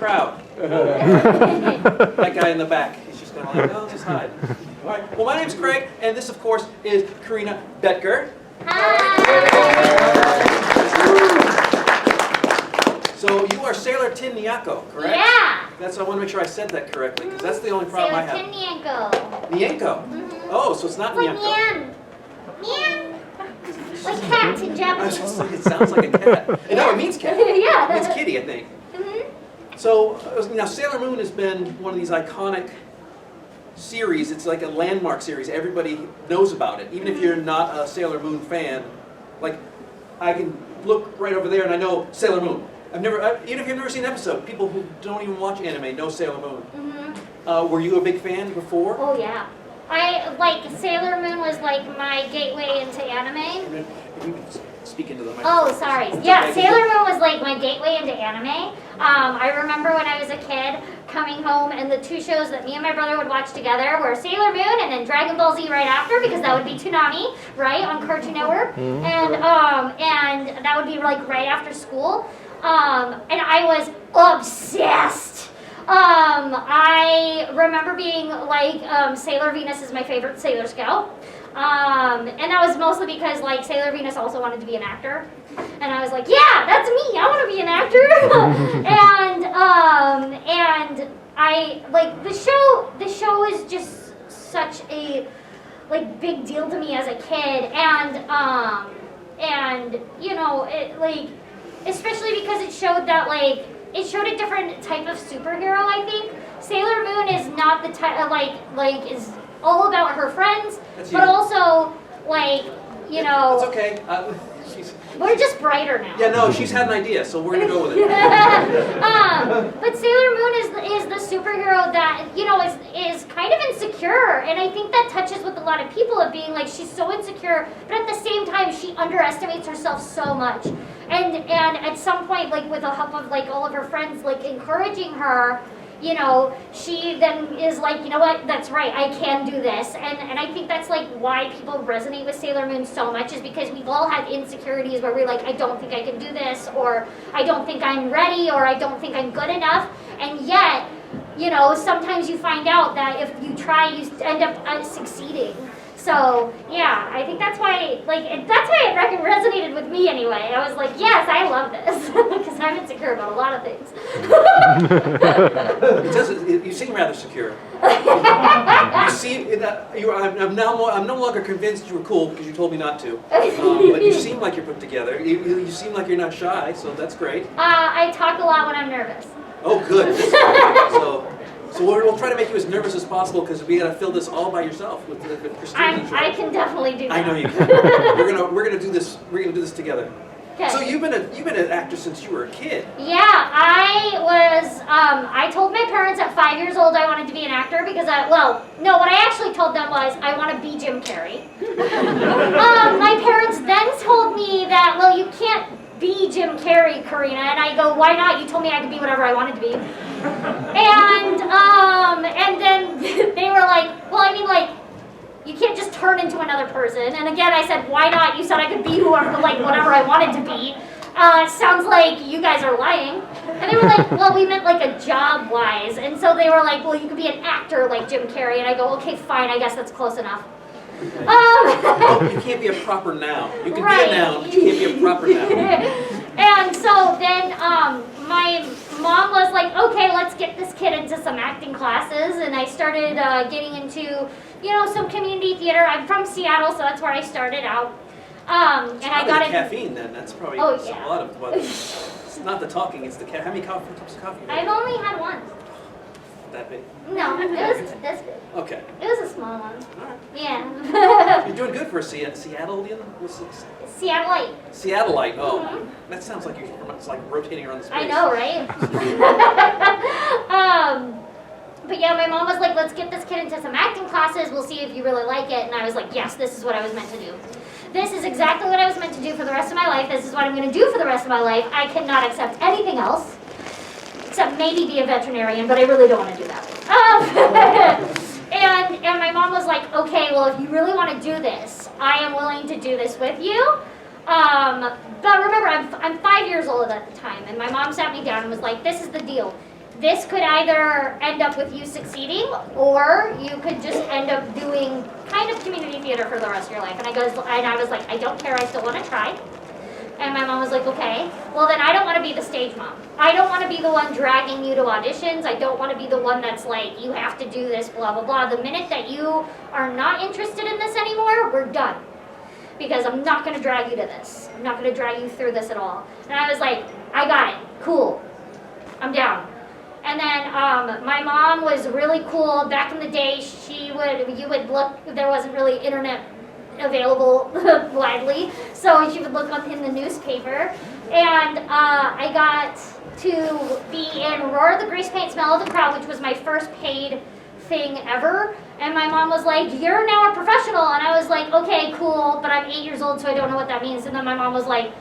crowd. That guy in the back. He's just kind of like, oh, just hide. All right. Well, my name's Craig, and this, of course, is Corina Boettger. Hi. So you are Sailor Tin Nyanko, correct? Yeah. I want to make sure I said that correctly, because that's the only problem I have. Sailor Tin Nyanko. Nyanko. Oh, so it's not Like Nyanko. Nyan. Nyan. Like cats in Japanese. It sounds like a cat. No, it means cat. Yeah. It means kitty, I think. So now Sailor Moon has been one of these iconic series. It's like a landmark series. Everybody knows about it. Even if you're not a Sailor Moon fan, like I can look right over there and I know Sailor Moon. Even if you've never seen an episode, people who don't even watch anime know Sailor Moon. Were you a big fan before? Oh yeah. Sailor Moon was like my gateway into anime. If you could speak into the microphone. Oh, sorry. Yeah, Sailor Moon was like my gateway into anime. I remember when I was a kid coming home and the two shows that me and my brother would watch together were Sailor Moon and then Dragon Ball Z right after, because that would be Toonami, right, on Cartoon Network. And that would be like right after school. And I was obsessed. I remember being like, Sailor Venus is my favorite Sailor Scout. And that was mostly because like Sailor Venus also wanted to be an actor. And I was like, yeah, that's me, I want to be an actor. and I, like, the show is just such a, like, big deal to me as a kid. And you know, it, like, especially because it showed that, like, it showed a different type of superhero, I think. Sailor Moon is not the type, like, is all about her friends, but also, like, you know... It's okay. We're just brighter now. Yeah, no, she's had an idea, so we're going to go with it. But Sailor Moon is the superhero that, you know, is kind of insecure, and I think that touches with a lot of people of being like, she's so insecure, but at the same time, she underestimates herself so much. And at some point, like, with the help of, like, all of her friends, like, encouraging her, you know, she then is like, you know what, that's right, I can do this. And I think that's like why people resonate with Sailor Moon so much, is because we've all had insecurities where we're like, I don't think I can do this, or I don't think I'm ready, or I don't think I'm good enough. And yet, you know, sometimes you find out that if you try, you end up succeeding. So, yeah, I think that's why, like, that's why it resonated with me anyway. I was like, yes, I love this, because I'm insecure about a lot of things. You seem rather secure. You seem, I'm no longer convinced you were cool because you told me not to. But you seem like you're put together. You seem like you're not shy, so that's great. I talk a lot when I'm nervous. Oh, good. So we'll try to make you as nervous as possible, because we got to fill this all by yourself with Christina. I can definitely do that. I know you can. we're gonna do this. We're gonna do this together. Okay. So you've been an actress since you were a kid. Yeah, I was. I told my parents at 5 years old I wanted to be an actor because what I actually told them was I want to be Jim Carrey. My parents then told me that, well, you can't be Jim Carrey, Corina, and I go, why not? You told me I could be whatever I wanted to be. And then they were like, well, I mean, like, you can't just turn into another person. And again, I said, why not? You said I could be whoever, like, whatever I wanted to be. Sounds like you guys are lying. And they were like, well, we meant like a job-wise. And so they were like, well, you could be an actor like Jim Carrey. And I go, okay, fine, I guess that's close enough. Well, you can't be a proper noun. You can be a noun, but you can't be a proper noun. And so then my mom was like, okay, let's get this kid into some acting classes. And I started getting into, you know, some community theater. I'm from Seattle, so that's where I started out. And I got into caffeine then. That's probably a lot of what. It's not the talking, it's the caffeine. How many cups of coffee? I've only had one. That big? No, it was this big. Okay. It was a small one. All right. Yeah. You're doing good for a Seattleian? Seattleite. Seattleite. Oh, that sounds like it's like rotating around the space. I know, right? But yeah, my mom was like, let's get this kid into some acting classes. We'll see if you really like it. And I was like, yes, this is what I was meant to do. This is exactly what I was meant to do for the rest of my life. This is what I'm going to do for the rest of my life. I cannot accept anything else. Except maybe be a veterinarian, but I really don't want to do that. And my mom was like, okay, well, if you really want to do this, I am willing to do this with you. But remember, I'm 5 years old at the time, and my mom sat me down and was like, this is the deal. this could either end up with you succeeding, or you could just end up doing kind of community theater for the rest of your life. And I was like, I don't care, I still want to try. And my mom was like, okay, well then I don't want to be the stage mom. I don't want to be the one dragging you to auditions. I don't want to be the one that's like, you have to do this, blah, blah, blah. The minute that you are not interested in this anymore, we're done. Because I'm not going to drag you to this. I'm not going to drag you through this at all. And I was like, I got it, cool, I'm down. And then my mom was really cool. Back in the day, you would look, there wasn't really internet available widely, so she would look in the newspaper, and I got to be in Roar of the Grease Paint, Smell of the Crowd, which was my first paid thing ever, and my mom was like, you're now a professional, and I was like, okay, cool, but I'm 8 years old, so I don't know what that means. And then my mom was like,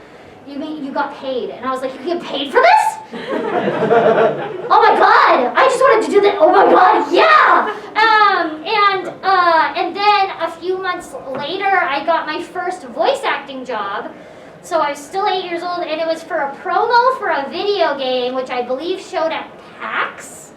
you mean you got paid? And I was like, you get paid for this? Oh my god, I just wanted to do that. Oh my god, yeah! And then a few months later, I got my first voice acting job. So I was still 8 years old, and it was for a promo for a video game, which I believe showed at PAX,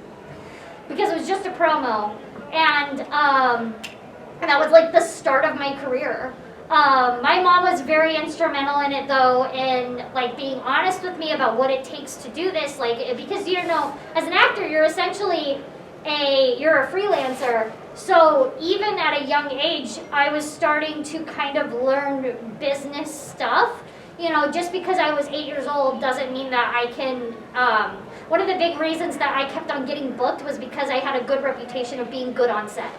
because it was just a promo. And that was like the start of my career. My mom was very instrumental in it, though, in like being honest with me about what it takes to do this. Like, because you know, as an actor, you're essentially you're a freelancer. So even at a young age, I was starting to kind of learn business stuff. You know, just because I was 8 years old doesn't mean that I can. One of the big reasons that I kept on getting booked was because I had a good reputation of being good on set.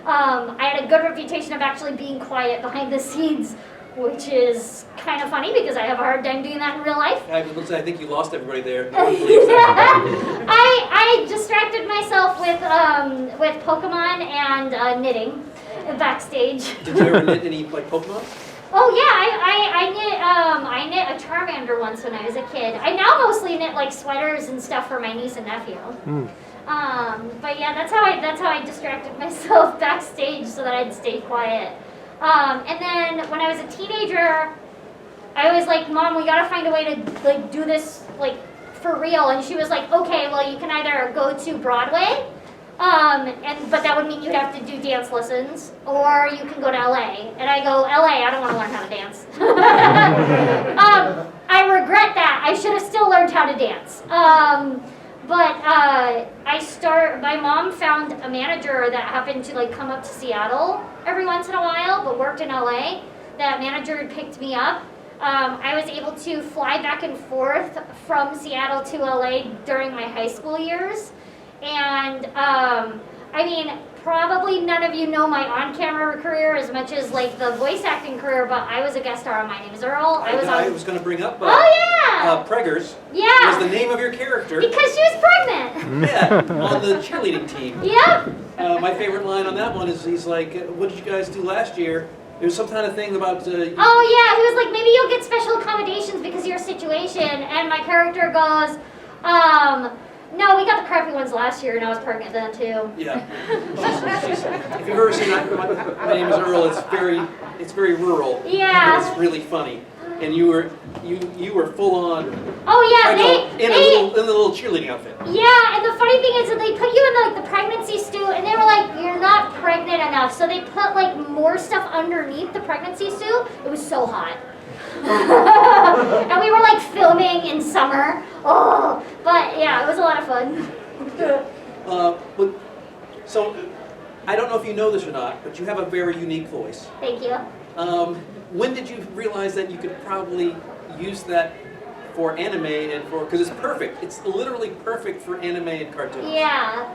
I had a good reputation of actually being quiet behind the scenes, which is kind of funny because I have a hard time doing that in real life. I was going to say, I think you lost everybody there. I distracted myself with Pokemon and knitting backstage. Did you ever knit any like Pokemon? Oh yeah, I knit a Charmander once when I was a kid. I now mostly knit like sweaters and stuff for my niece and nephew. But yeah, that's how I distracted myself backstage so that I'd stay quiet. And then when I was a teenager, I was like, Mom, we gotta find a way to like do this like for real. And she was like, okay, well you can either go to Broadway, but that would mean you'd have to do dance lessons, or you can go to LA. And I go, LA, I don't want to learn how to dance. I regret that. I should have still learned how to dance. But my mom found a manager that happened to like come up to Seattle every once in a while, but worked in LA. That manager picked me up. I was able to fly back and forth from Seattle to LA during my high school years. And I mean, probably none of you know my on-camera career as much as like the voice acting career, but I was a guest star on My Name is Earl. I was going to bring up Preggers. Yeah. Was the name of your character. Because she was pregnant. Yeah, on the cheerleading team. Yep. My favorite line on that one is he's like, what did you guys do last year? There was some kind of thing about... Oh yeah, he was like, maybe you'll get special accommodations because of your situation. And my character goes, no, we got the crappy ones last year, and I was pregnant then too. Yeah. If you've ever seen My Name is Earl, it's very rural. Yeah. It's really funny, and you were full on. Oh yeah, in a little cheerleading outfit. Yeah, and the funny thing is that they put you in like the pregnancy suit, and they were like, you're not pregnant enough, so they put like more stuff underneath the pregnancy suit. It was so hot. And we were like filming in summer. Oh, but yeah, it was a lot of fun. So, I don't know if you know this or not, but you have a very unique voice. Thank you. When did you realize that you could probably use that for anime and because it's perfect. It's literally perfect for anime and cartoons. Yeah.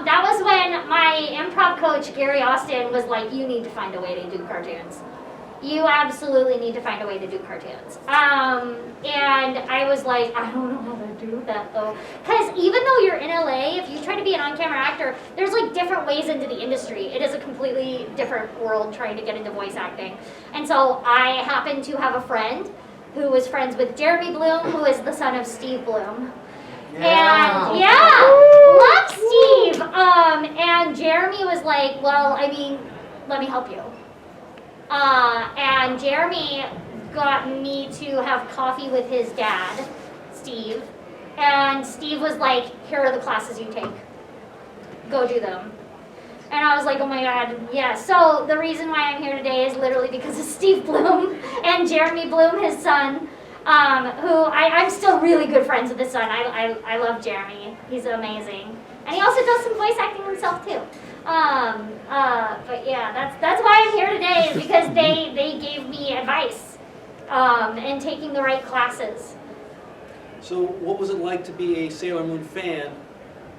That was when my improv coach, Gary Austin, was like, you need to find a way to do cartoons. You absolutely need to find a way to do cartoons. And I was like, I don't know how to do that though. Because even though you're in LA, if you try to be an on-camera actor, there's like different ways into the industry. It is a completely different world trying to get into voice acting. And so I happened to have a friend who was friends with Jeremy Bloom, who is the son of Steve Bloom. Yeah. And yeah, love Steve. And Jeremy was like, well, I mean, let me help you. And Jeremy got me to have coffee with his dad, Steve, And Steve was like, here are the classes you take. Go do them. And I was like, oh my God, yeah. So the reason why I'm here today is literally because of Steve Bloom and Jeremy Bloom, his son, who I'm still really good friends with his son. I love Jeremy. He's amazing. And he also does some voice acting himself too. But yeah, that's why I'm here today, is because they gave me advice in taking the right classes. So what was it like to be a Sailor Moon fan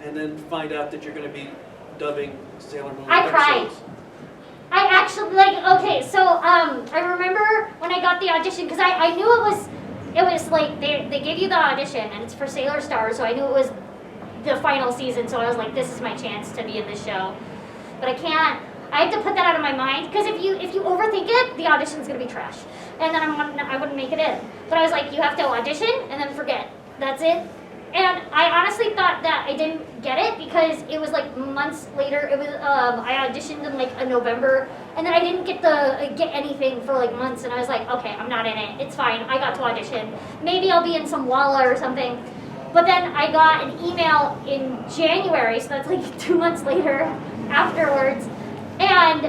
and then find out that you're going to be dubbing Sailor Moon I cried. episodes? I actually, like, okay, so I remember when I got the audition, because I knew it was like, they gave you the audition, and it's for Sailor Stars, so I knew it was the final season, so I was like, this is my chance to be in this show. But I have to put that out of my mind, because if you overthink it, the audition's going to be trash. And then I wouldn't make it in. But I was like, you have to audition, and then forget. That's it. And I honestly thought that I didn't get it, because it was like months later. It was I auditioned in like a November, and then I didn't get anything for like months. And I was like, okay, I'm not in it. It's fine. I got to audition. Maybe I'll be in some Walla or something. But then I got an email in January, so that's like 2 months later afterwards. And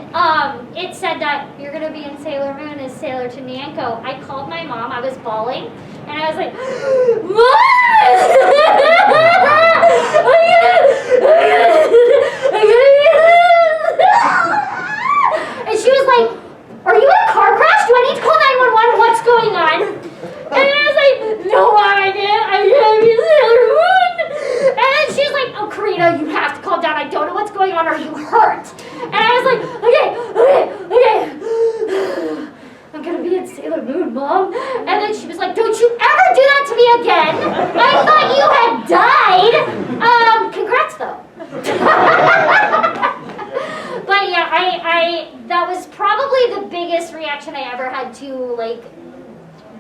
it said that you're going to be in Sailor Moon as Sailor to Nyanko. I called my mom. I was bawling. And I was like, and she was like, are you in a car crash? Do I need to call 911? What's going on? And I was like, no, Mom, I can't be Sailor Moon. And then she's like, oh, Corina, you have to calm down. I don't know what's going on. Are you hurt? And I was like, okay. I'm gonna be in Sailor Moon, Mom. And then she was like, don't you ever do that to me again. I thought you had died. Congrats, though. But yeah, that was probably the biggest reaction I ever had to, like,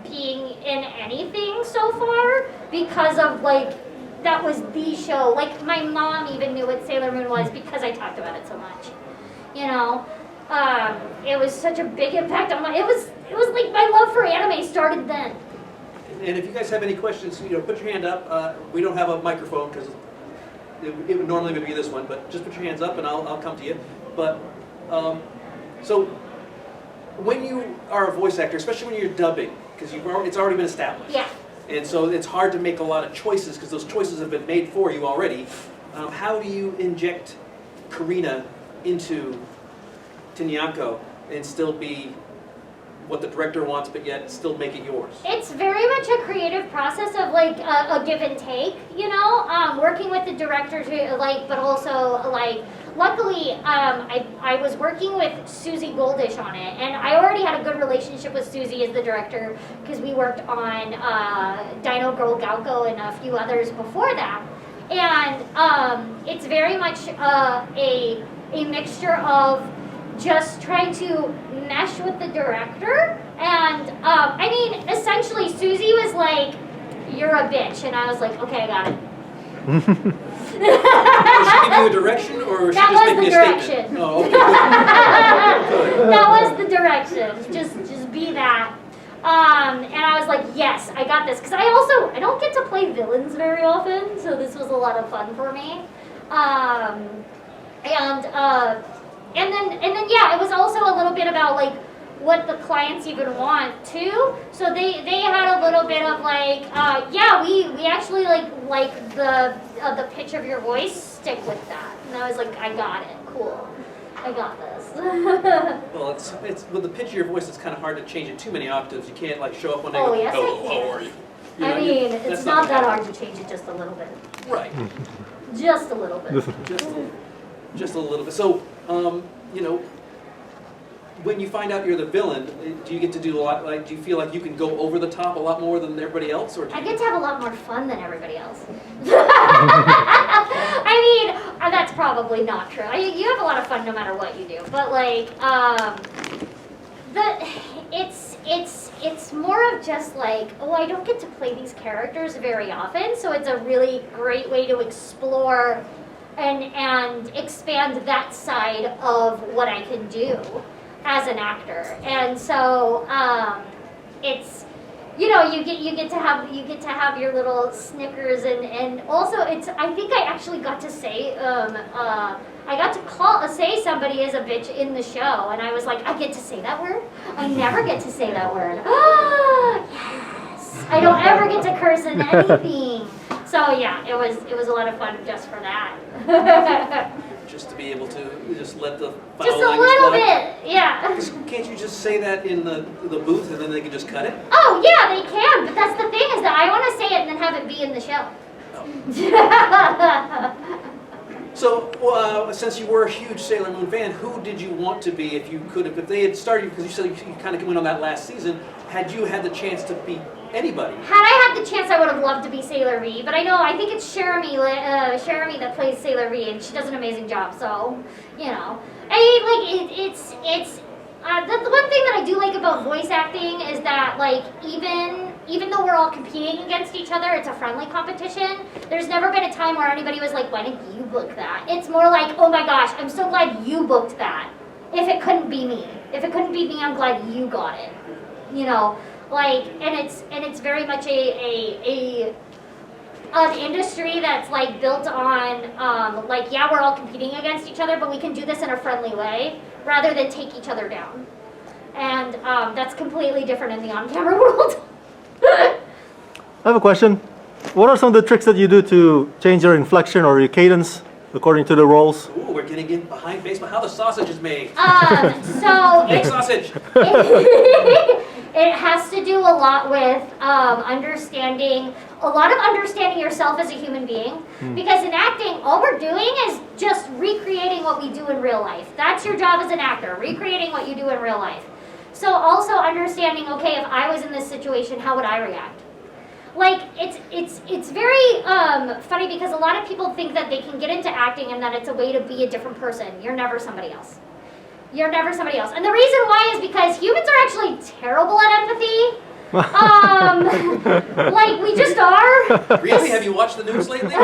being in anything so far, because of, like, that was the show. Like, my mom even knew what Sailor Moon was because I talked about it so much. You know? It was such a big impact on it was like my love for anime started then. And if you guys have any questions, put your hand up. We don't have a microphone because it would normally be this one, but just put your hands up and I'll come to you. But so when you are a voice actor, especially when you're dubbing, because it's already been established. Yeah. And so it's hard to make a lot of choices because those choices have been made for you already. How do you inject Corina into Nyanko and still be what the director wants, but yet still make it yours? It's very much a creative process of like a give and take, working with the director to but also like, luckily I was working with Susie Goldish on it, and I already had a good relationship with Susie as the director because we worked on Dino Girl Galco and a few others before that. And it's very much a mixture of just trying to mesh with the director. And essentially Susie was like, you're a bitch, and I was like, okay, I got it. Did she give you a direction, or she just make me a statement? Oh, okay. Good. That was the direction. Just be that. And I was like, yes, I got this. Because I don't get to play villains very often, so this was a lot of fun for me. And then yeah, it was also a little bit about like what the clients even want too. So they had a little bit of like, yeah, we actually like the pitch of your voice, stick with that. And I was like, I got it, cool, I got this. Well, it's with the pitch of your voice, it's kind of hard to change it too many octaves. You can't like show up one day Oh, and go, yes, hello, I can. how are you? It's not that hard to change it just a little bit. Right. Just a little bit. Just a little bit. So, when you find out you're the villain, do you get to do a lot? Like, do you feel like you can go over the top a lot more than everybody else, or? I get to have a lot more fun than everybody else. That's probably not true. You have a lot of fun no matter what you do, but like, it's more of just like, oh, I don't get to play these characters very often, so it's a really great way to explore and expand that side of what I can do as an actor. And so it's you know, you get to have your little Snickers, and also I think I actually got to say I got to say somebody is a bitch in the show, and I was like, I get to say that word? I never get to say that word. Yes, I don't ever get to curse in anything. So yeah, it was a lot of fun just for that. Just to be able to just let the foul Just a language little fly. bit, yeah. Can't you just say that in the booth and then they can just cut it? Oh yeah, they can, but that's the thing is that I want to say it and then have it be in the show. Oh. So, since you were a huge Sailor Moon fan, who did you want to be if you could have, if they had started, because you said you kind of went on that last season, had you had the chance to be anybody? Had I had the chance, I would have loved to be Sailor Vee, but I think it's Jeremy that plays Sailor Vee, and she does an amazing job, so, you know. It's the one thing that I do like about voice acting is that, like, even though we're all competing against each other, it's a friendly competition. There's never been a time where anybody was like, why did you book that? It's more like, oh my gosh, I'm so glad you booked that. If it couldn't be me. If it couldn't be me, I'm glad you got it. You know, like, and it's very much an industry that's like built on, like, yeah, we're all competing against each other, but we can do this in a friendly way rather than take each other down. And that's completely different in the on-camera world. I have a question. What are some of the tricks that you do to change your inflection or your cadence according to the roles? Ooh, we're getting in behind baseball. How the sausage is made. So Make sausage. It has to do a lot with understanding yourself as a human being. Because in acting, all we're doing is just recreating what we do in real life. That's your job as an actor, recreating what you do in real life. So also understanding, okay, if I was in this situation, how would I react? Like, it's very funny because a lot of people think that they can get into acting and that it's a way to be a different person. You're never somebody else. You're never somebody else. And the reason why is because humans are actually terrible at empathy. Like, we just are. Really? Have you watched the news lately?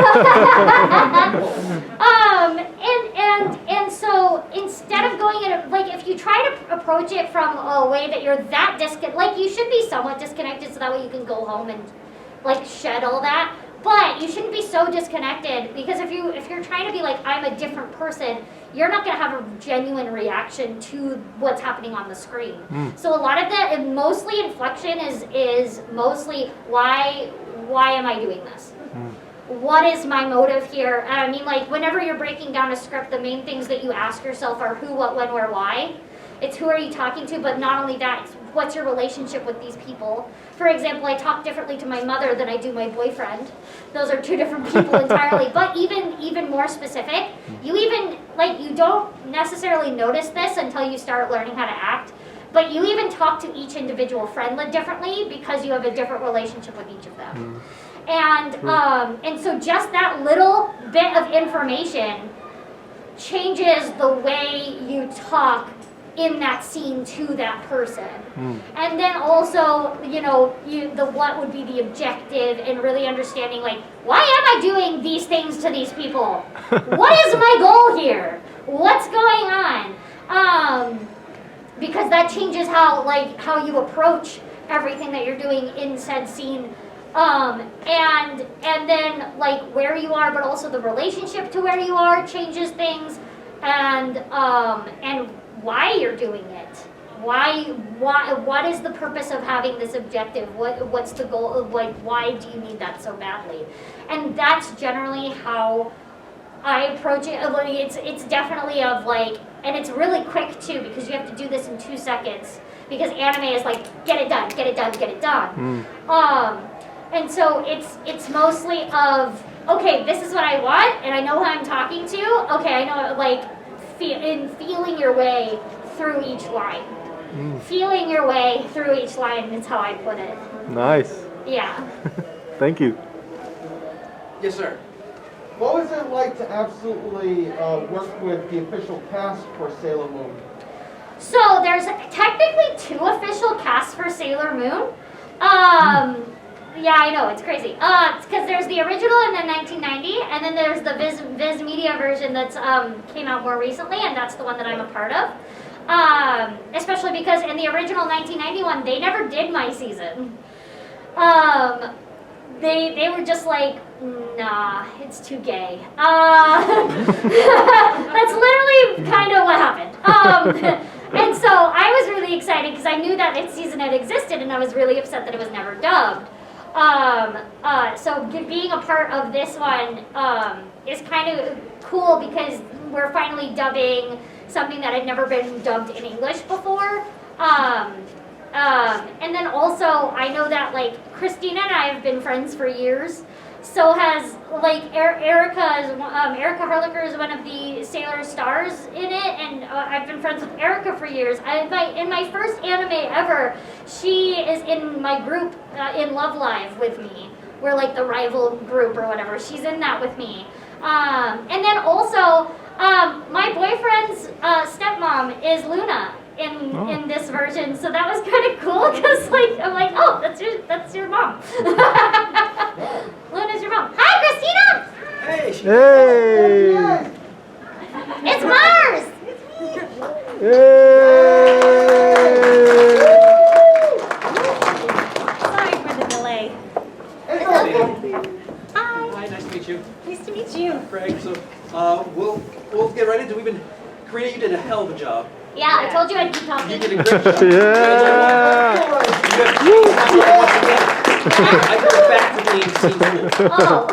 And so instead of going in, like, if you try to approach it from a way that you're that like, you should be somewhat disconnected so that way you can go home and, like, shed all that. But you shouldn't be so disconnected because if you're trying to be like, I'm a different person, you're not going to have a genuine reaction to what's happening on the screen. So a lot of that, and mostly inflection is mostly why am I doing this? What is my motive here? I mean, like, whenever you're breaking down a script, the main things that you ask yourself are who, what, when, where, why. It's who are you talking to, but not only that, it's what's your relationship with these people. For example, I talk differently to my mother than I do my boyfriend. Those are two different people entirely. But even more specific, you don't necessarily notice this until you start learning how to act, but you even talk to each individual friend differently because you have a different relationship with each of them. And so just that little bit of information changes the way you talk in that scene to that person. And then also, what would be the objective and really understanding, like, why am I doing these things to these people? What is my goal here? What's going on? Because that changes how you approach everything that you're doing in said scene. And then, like, where you are, but also the relationship to where you are changes things, and why you're doing it. What is the purpose of having this objective? What's the goal? Like, why do you need that so badly? And that's generally how I approach it. It's definitely of, like, and it's really quick too, because you have to do this in 2 seconds, because anime is like, get it done, get it done, get it done. And so it's mostly of, okay, this is what I want, and I know who I'm talking to. Okay, I know, like, feeling your way through each line. Feeling your way through each line is how I put it. Nice. Yeah. Thank you. Yes, sir. What was it like to absolutely work with the official cast for Sailor Moon? So there's technically 2 official casts for Sailor Moon. Yeah, I know, it's crazy. It's because there's the original in the 1990, and then there's the Viz Media version that's came out more recently, and that's the one that I'm a part of. Especially because in the original 1991, they never did my season. They were just like, nah, it's too gay. That's literally kind of what happened. And so I was really excited because I knew that its season had existed, and I was really upset that it was never dubbed. So being a part of this one is kind of cool because we're finally dubbing something that had never been dubbed in English before. And then also, I know that like Christina and I have been friends for years. So has like Erica Harlicker is one of the Sailor stars in it, and I've been friends with Erica for years. In my first anime ever, she is in my group in Love Live with me. We're like the rival group or whatever. She's in that with me. And then also, my boyfriend's stepmom is Luna in this version, so that was kind of cool because like I'm like, oh, that's your mom. Luna's your mom. Hi, Christina. Hey. Hey! It's Mars. Sorry for the delay. Hi, nice to meet you. Nice to meet you. Craig. So we'll get right into it. Karina, you did a hell of a job. Yeah, I told you I'd keep You talking. did a great job. Yeah! I go back to being scene school. Oh,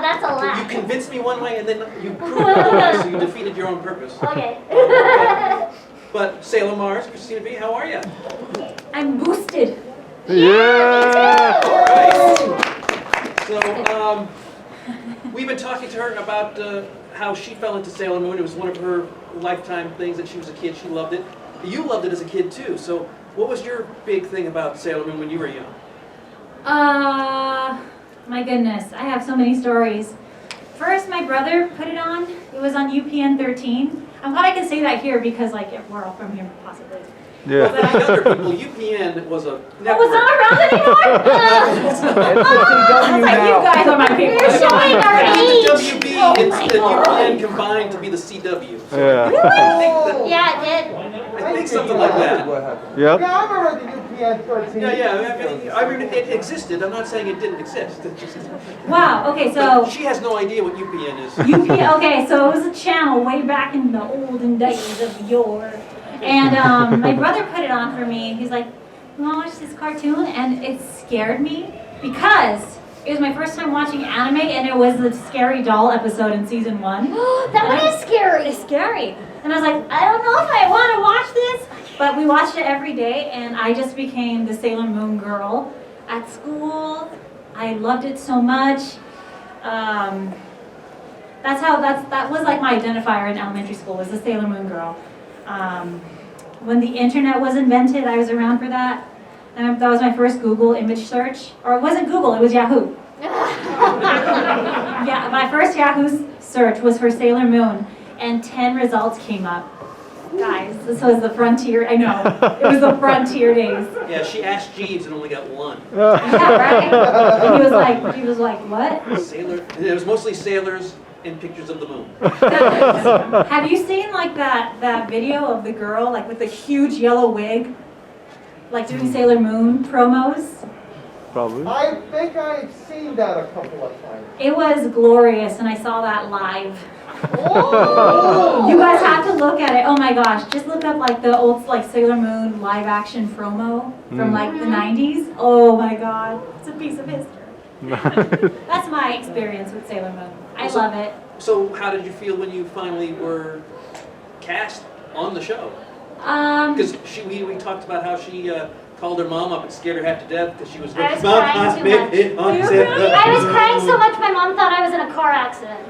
that's a So you lot. convinced me one way and then you proved otherwise, so you defeated your own purpose. Okay. But Sailor Mars, Christina Vee, how are you? I'm boosted. Yeah! So, we've been talking to her about how she fell into Sailor Moon. It was one of her lifetime things that she was a kid. She loved it. You loved it as a kid too. So, what was your big thing about Sailor Moon when you were young? My goodness, I have so many stories. First, my brother put it on. It was on UPN 13. I'm glad I can say that here because, like, we're all from here, possibly. Well, for Yeah. the younger people, UPN was a Oh, network. was not around anymore? It's a I was like, you CW guys are my people. You're showing our It's age. the WB, Oh it's my the God. UPN combined to be the CW. So Yeah. I think Yeah, it did. I think something like that. Yep. Yeah, I remember the UPN 13. I mean, it existed. I'm not saying it didn't exist. Wow, okay, But so she has no idea what UPN is. okay, so it was a channel way back in the olden days of yore. And my brother put it on for me. He's like, you want to watch this cartoon? And it scared me because it was my first time watching anime, and it was the scary doll episode in season 1. That one is scary. It's scary. And I was like, I don't know if I want to watch this. But we watched it every day, and I just became the Sailor Moon girl at school. I loved it so much. That was like my identifier in elementary school, was the Sailor Moon girl. When the internet was invented, I was around for that. And that was my first Google image search. Or it wasn't Google, it was Yahoo. Yeah, my first Yahoo search was for Sailor Moon, and 10 results came up. Guys, this was the frontier, I know, it was the frontier days. Yeah, she asked Jeeves and only got one. Yeah, right? And he was like, what? Sailor. And it was mostly sailors and pictures of the moon. Have you seen like that video of the girl like with the huge yellow wig, like doing Sailor Moon promos? Probably. I think I've seen that a couple of times. It was glorious, and I saw that live. Oh! You guys have to look at it. Oh my gosh, just look up like the old like Sailor Moon live action promo from like the 90s. Oh my god, it's a piece of history. That's my experience with Sailor Moon. I love it. So, how did you feel when you finally were cast on the show? Because we talked about how she called her mom up and scared her half to death because she was I was "Mom, crying I too made much. it on You were set." crying? I was crying so much my mom thought I was in a car accident.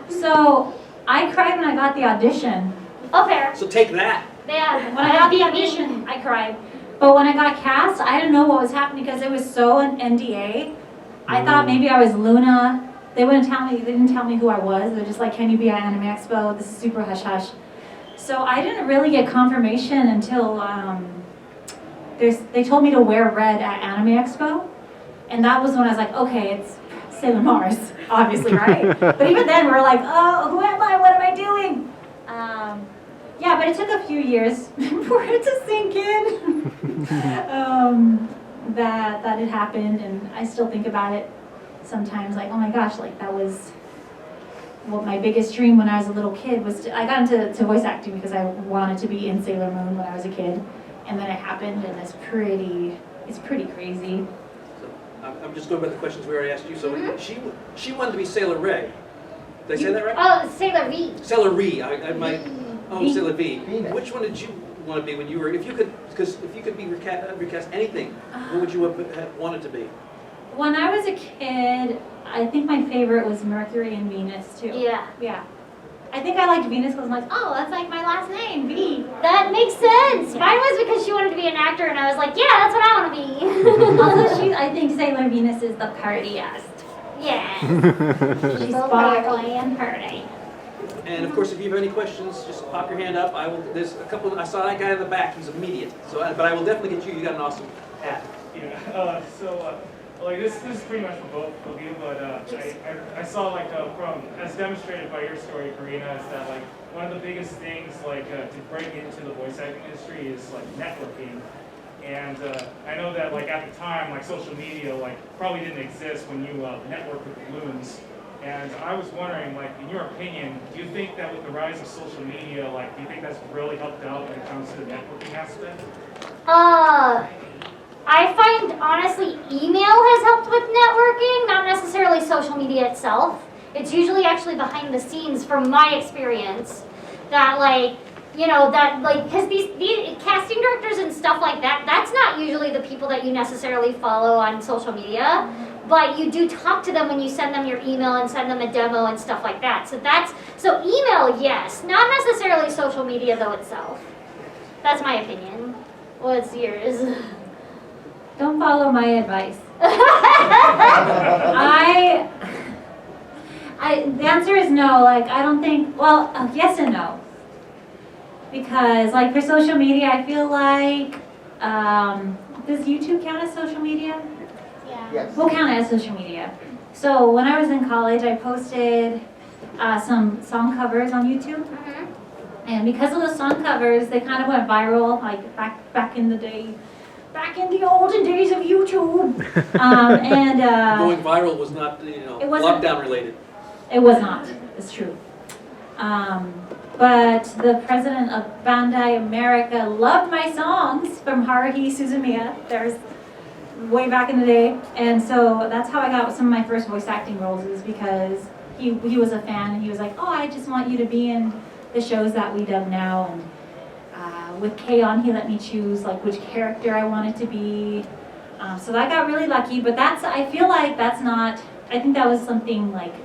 So I cried when I got the audition. Oh, fair. So take that. Yeah. When I got the audition, I cried. But when I got cast, I didn't know what was happening because it was so an NDA. I thought maybe I was Luna. They didn't tell me who I was. They're just like, can you be at Anime Expo? This is super hush hush. So I didn't really get confirmation until they told me to wear red at Anime Expo. And that was when I was like, okay, it's Sailor Mars, obviously, right? But even then, we were like, oh, who am I? What am I doing? Yeah, but it took a few years for it to sink in. that had happened, and I still think about it sometimes, like, oh my gosh, like that was what my biggest dream when I was a little kid was I got into voice acting because I wanted to be in Sailor Moon when I was a kid, and then it happened, and it's pretty crazy. So, I'm just going by the questions we already asked you. So she wanted to be Sailor Ray. Did I say that right? Oh, Sailor Vee. Sailor Ree. I might. Oh, Vee. Sailor Vee. Vee. Which one did you want to be when you were? If you could, because if you could be recast anything, what would you have wanted to be? When I was a kid, I think my favorite was Mercury and Venus too. Yeah. Yeah. I think I liked Venus because I'm like, oh, that's like my last name, V. That makes sense. Mine was because she wanted to be an actor, and I was like, yeah, that's what I want to be. Also, I think Sailor Venus is the partyest. Yeah. She's sparkly and pretty. And of course, if you have any questions, just pop your hand up. I will. There's a couple. I saw that guy in the back. He's immediate. So, but I will definitely get you. You got an awesome hat. Yeah. Like this is pretty much for both of you, but I saw like from as demonstrated by your story, Corina, is that like one of the biggest things like to break into the voice acting industry is like networking. And I know that like at the time, like social media like probably didn't exist when you networked with balloons. And I was wondering, like, in your opinion, do you think that with the rise of social media, like, do you think that's really helped out when it comes to the networking aspect? I find, honestly, email has helped with networking, not necessarily social media itself. It's usually actually behind the scenes, from my experience, that, like, you know, that, like, because these casting directors and stuff like that, that's not usually the people that you necessarily follow on social media, but you do talk to them when you send them your email and send them a demo and stuff like that. So email, yes, not necessarily social media, though, itself. That's my opinion. What's yours? Don't follow my advice. The answer is no. Like, I don't think, well, yes and no. Because, like, for social media, I feel like, does YouTube count as social media? Yeah. Yes. We'll count it as social media. So when I was in college, I posted some song covers on YouTube. And because of the song covers, they kind of went viral, like back in the day. Back in the olden days of YouTube. Going viral was not, It wasn't- lockdown related. It was not. It's true. But the president of Bandai America loved my songs from Haruhi Suzumiya. There's way back in the day. And so that's how I got some of my first voice acting roles, is because he was a fan, and he was like, oh, I just want you to be in the shows that we dub now. And with K-On, he let me choose like which character I wanted to be. So I got really lucky, but I feel like that's not, I think that was something like,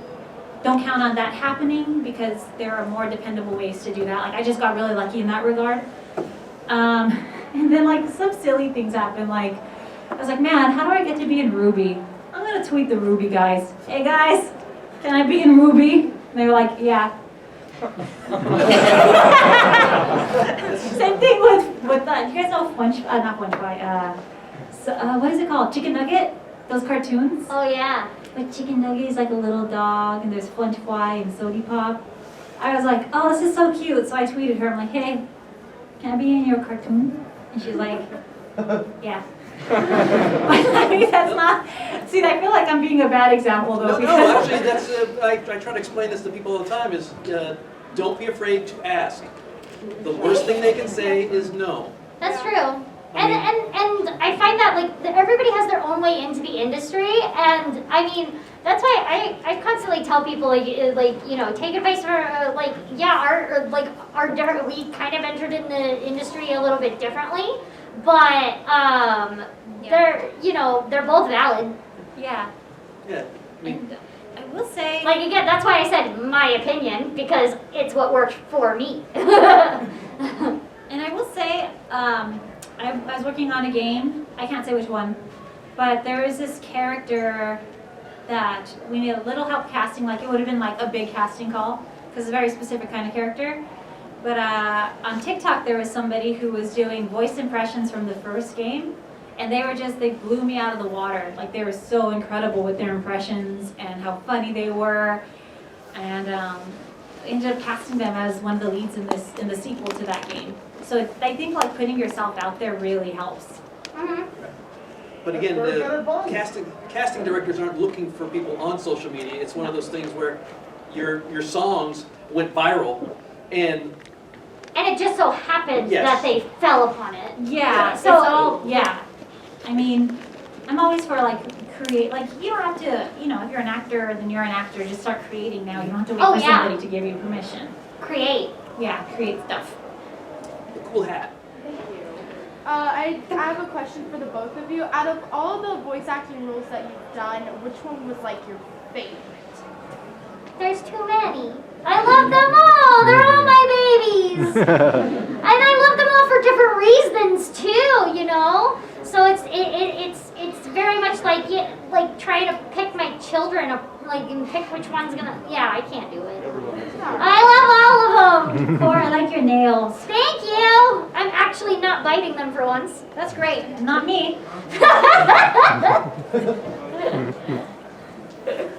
don't count on that happening, because there are more dependable ways to do that. Like, I just got really lucky in that regard. And then like some silly things happened. Like, I was like, man, how do I get to be in Ruby? I'm gonna tweet the Ruby guys. Hey guys, can I be in Ruby? And they were like, yeah. Same thing with you guys know not SpongeBob, what is it called? Chicken Nugget? Those cartoons? Oh, yeah. Like Chicken Nugget is like a little dog, and there's Flinchfly and Sody Pop. I was like, oh, this is so cute. So I tweeted her, I'm like, hey, can I be in your cartoon? And she's like, yeah. I mean, that's not, see, I feel like I'm being a bad example though. No, actually, that's, I try to explain this to people all the time, is don't be afraid to ask. The worst thing they can say is no. That's true. And I find that like everybody has their own way into the industry, and I mean that's why I constantly tell people like take advice for we kind of entered in the industry a little bit differently, but they're both valid. Yeah. Yeah. I mean, And I will say, Like again, that's why I said my opinion, because it's what worked for me. and I will say, I was working on a game, I can't say which one, but there was this character that we needed a little help casting, like it would have been like a big casting call, because it's a very specific kind of character. But on TikTok there was somebody who was doing voice impressions from the first game, and they blew me out of the water. Like they were so incredible with their impressions and how funny they were. And ended up casting them as one of the leads in the sequel to that game. So I think like putting yourself out there really helps. But again, That's very good the advice. casting directors aren't looking for people on social media. It's one of those things where your songs went viral, and it just so happened Yes. that they fell upon it. Yeah, So- it's all, yeah. I mean, I'm always for like create, like you don't have to, you know, if you're an actor, then you're an actor, just start creating now. You don't have to wait Oh, for yeah. somebody to give you permission. Create. Yeah, create stuff. the cool hat. Thank you. I have a question for the both of you. Out of all the voice acting roles that you've done, which one was like your favorite? There's too many. I love them all. They're all my babies. And I love them all for different reasons too, you know? So it's very much like trying to pick my children up, like, and pick which one's gonna, yeah, I can't do it. I love all of them. Cora, I like your nails. Thank you. I'm actually not biting them for once. That's great. Not me.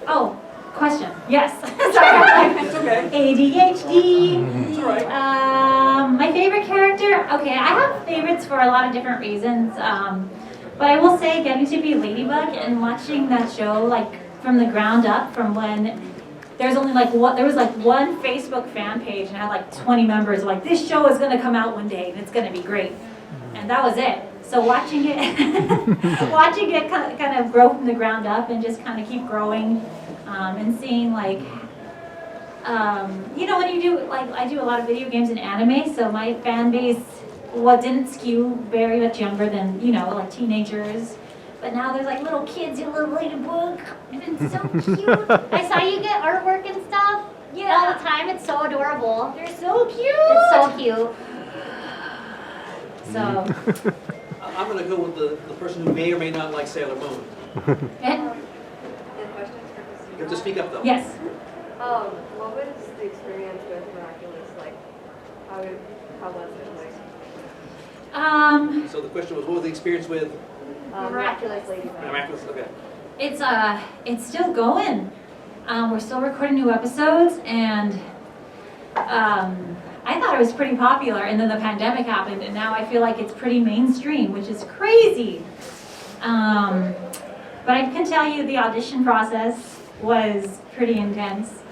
Oh, question. Yes. Sorry. It's okay. ADHD. It's all right. My favorite character. Okay, I have favorites for a lot of different reasons. But I will say, getting to be Ladybug and watching that show like from the ground up, from when there was like one Facebook fan page and had like 20 members. Like, this show is gonna come out one day and it's gonna be great, and that was it. So watching it, watching it kind of grow from the ground up and just kind of keep growing, and seeing like, you know, when you do, like, I do a lot of video games and anime, so my fan base didn't skew very much younger than, you know, like teenagers. But now there's like little kids in Little Ladybug, and it's so cute. I saw you get artwork and stuff. Yeah. All the time. It's so adorable. They're so cute. It's so cute. So, I'm going to go with the person who may or may not like Sailor Moon. and, You have to speak up though. yes. What was the experience with Miraculous like? How was it like? So the question was, what was the experience with Miraculous Ladybug. Miraculous? Okay. It's still going. We're still recording new episodes, and I thought it was pretty popular, and then the pandemic happened, and now I feel like it's pretty mainstream, which is crazy. But I can tell you the audition process was pretty intense,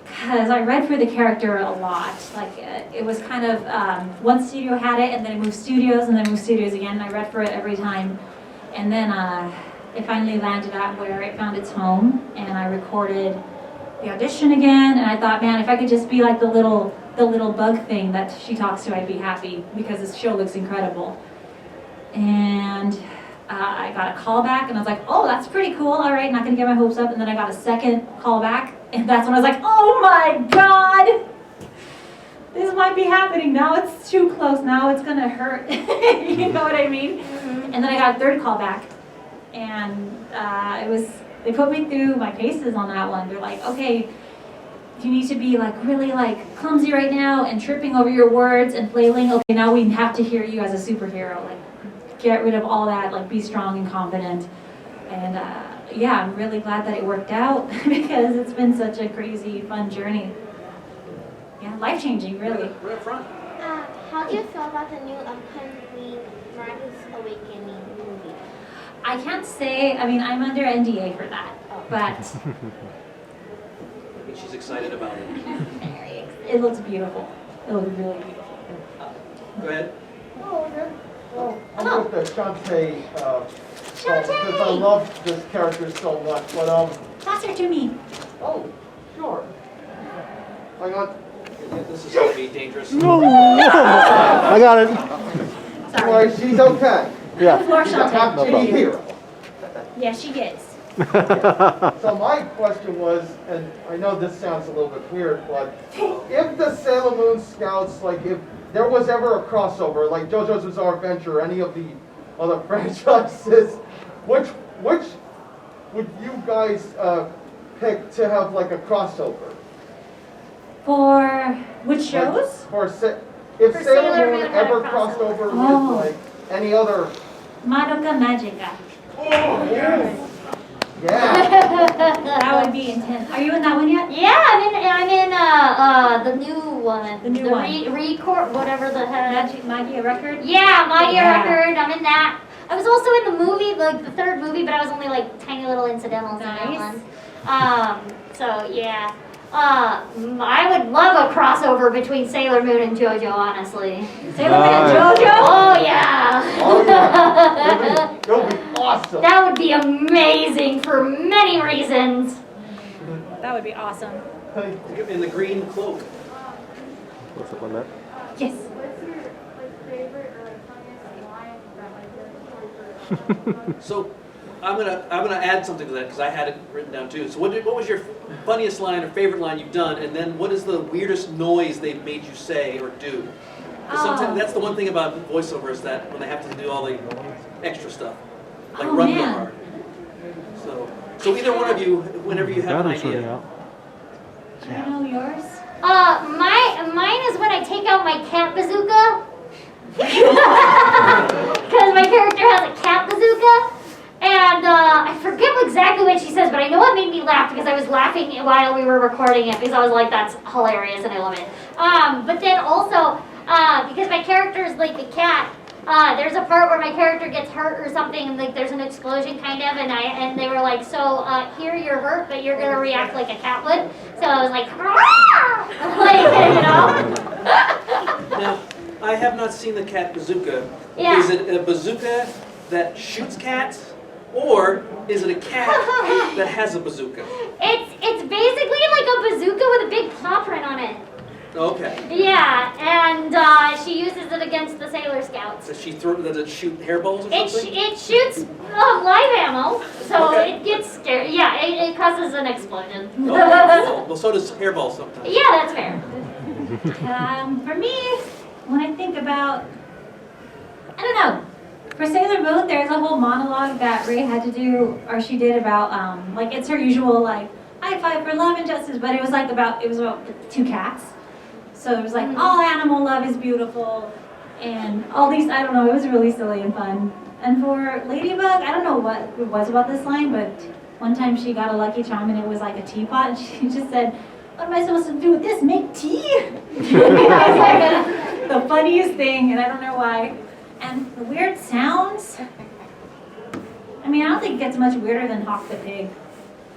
because I read for the character a lot. Like, it was kind of, one studio had it, and then it moved studios, and then moved studios again, and I read for it every time. And then it finally landed at where it found its home, and I recorded the audition again, and I thought, man, if I could just be like the little bug thing that she talks to, I'd be happy, because this show looks incredible. And I got a call back, and I was like, oh, that's pretty cool, all right, not gonna get my hopes up. And then I got a second call back, and that's when I was like, oh my God, this might be happening. Now it's too close, now it's gonna hurt. You know what I mean? And then I got a third call back, and they put me through my paces on that one. They're like, okay, you need to be like really like clumsy right now and tripping over your words and flailing. Okay, now we have to hear you as a superhero. Like, get rid of all that, like be strong and confident. And yeah, I'm really glad that it worked out because it's been such a crazy, fun journey. Yeah, life-changing, really. Right up front. How do you feel about the new upcoming Miraculous Awakening movie? I can't say, I mean, I'm under NDA for that, but I mean, she's excited about it. it looks beautiful. It looks really beautiful. Go ahead. Oh, okay. Well, I'm with the Shantae, because I love this character so much, but, Pass her to me. oh, sure. I got, Yeah, this is going to be dangerous. I got it. Sorry. well, she's okay. Yeah. Floor She's a Shantae. half-genie hero. Yeah, she gets. So my question was, and I know this sounds a little bit weird, but if the Sailor Moon Scouts, like if there was ever a crossover, like JoJo's Bizarre Adventure, any of the other franchises, which would you guys pick to have like a crossover? For which shows? If For Sailor Sailor Moon Moon had a ever crossed crossover. over Oh. with like any other, Madoka Magica. yeah. That would be intense. Are you in that one yet? Yeah, I'm in the new one. The new one. Record, whatever the heck. Magia record? Yeah, Magia Yeah. record. I'm in that. I was also in the movie, like the third movie, but I was only like tiny little incidentals in that one. So yeah. I would love a crossover between Sailor Moon and JoJo, honestly. Sailor Moon and JoJo? Oh yeah. Oh yeah. That would be awesome. That would be amazing for many reasons. That would be awesome. In the green cloak. What's up on that? Yes. What's your favorite or funniest line that like So I'm gonna add something to that because I had it written down too. So what was your funniest line or favorite line you've done, and then what is the weirdest noise they've made you say or do? 'Cause sometimes that's the one thing about voiceover is that when they have to do all the extra stuff, like run real hard. So either one of you, whenever you have an idea. Do you know yours? Mine is when I take out my cat bazooka. Because my character has a cat bazooka. And I forget exactly what she says, but I know it made me laugh because I was laughing while we were recording it because I was like, that's hilarious and I love it. But then also, because my character is like a cat, there's a part where my character gets hurt or something, and like there's an explosion kind of, and they were like, so here you're hurt, but you're gonna react like a cat would. So I was like, like Now, I have not seen the cat bazooka. Yeah. Is it a bazooka that shoots cats, or is it a cat that has a bazooka? It's basically like a bazooka with a big paw print on it. Okay. Yeah, and she uses it against the Sailor Scouts. Does it shoot hairballs or something? It shoots live ammo, so Okay. it gets scary. Yeah, it causes an explosion. Oh, cool. Well, so does hairballs sometimes. Yeah, that's fair. For me, when I think about, I don't know. For Sailor Moon, there's a whole monologue that Ray had to do, or she did about, like it's her usual like, I fight for love and justice, but it was about two cats. So it was like, all animal love is beautiful, and all these, I don't know, it was really silly and fun. And for Ladybug, I don't know what it was about this line, but one time she got a Lucky Charm and it was like a teapot, and she just said, what am I supposed to do with this, make tea? It was like the funniest thing, and I don't know why. And the weird sounds, I mean, I don't think it gets much weirder than Hawk the Pig.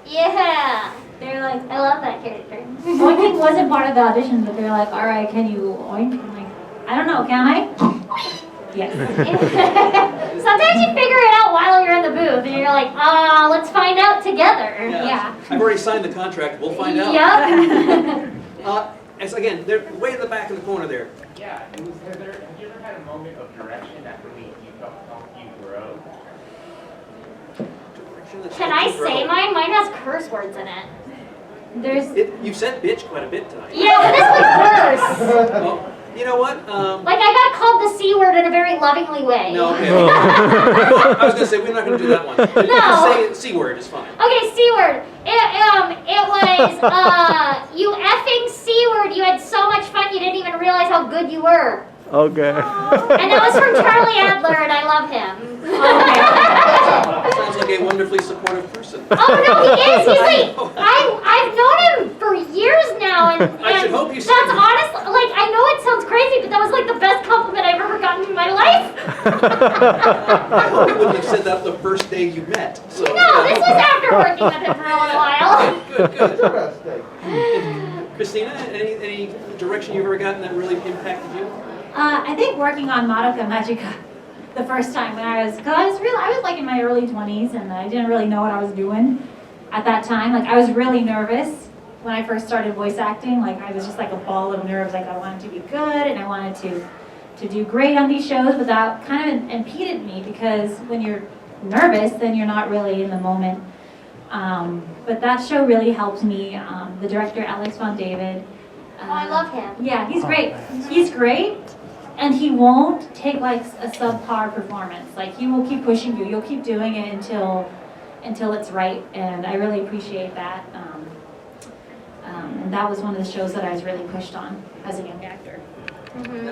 Yeah. They're like, I love that character. oinking wasn't part of the audition, but they're like, all right, can you oink? I'm like, I don't know, can I? Yes. Sometimes you figure it out while you're in the booth, and you're like, let's find out together. Yeah. I've already signed the contract. We'll find out. Yep. And so again, they're way in the back in the corner there. Yeah, have you ever had a moment of direction that really you felt helped you grow? Can I say mine? Mine has curse words in it. You've said bitch quite a bit tonight. Yeah, but this was worse. Well, you know what? Like I got called the C word in a very lovingly way. No, okay. I was going to say, we're not going to do that one. But you can say C word is fine. Okay, C word. It was, you effing C word. You had so much fun you didn't even realize how good you were. Okay. And that was from Charlie Adler, and I love him. Sounds like a wonderfully supportive person. Oh no, he is. He's like, I've known him for years now, and I should hope you that's honest. Like, I know it sounds crazy, but that was like the best compliment I've ever gotten in my life. I hope you wouldn't have said that the first day you met. So, No, this was after working with him for a little while. Good. Interesting. Christina, any direction you've ever gotten that really impacted you? I think working on Madoka Magica the first time when I was like in my early 20s and I didn't really know what I was doing at that time. Like I was really nervous when I first started voice acting. Like I was just like a ball of nerves. Like I wanted to be good and I wanted to do great on these shows, but that kind of impeded me because when you're nervous, then you're not really in the moment. But that show really helped me. The director, Alex Von David. Oh, I love him. Yeah, he's great. He's great. And he won't take like a subpar performance. Like he will keep pushing you. You'll keep doing it until it's right. And I really appreciate that. And that was one of the shows that I was really pushed on as a young actor. Mm-hmm.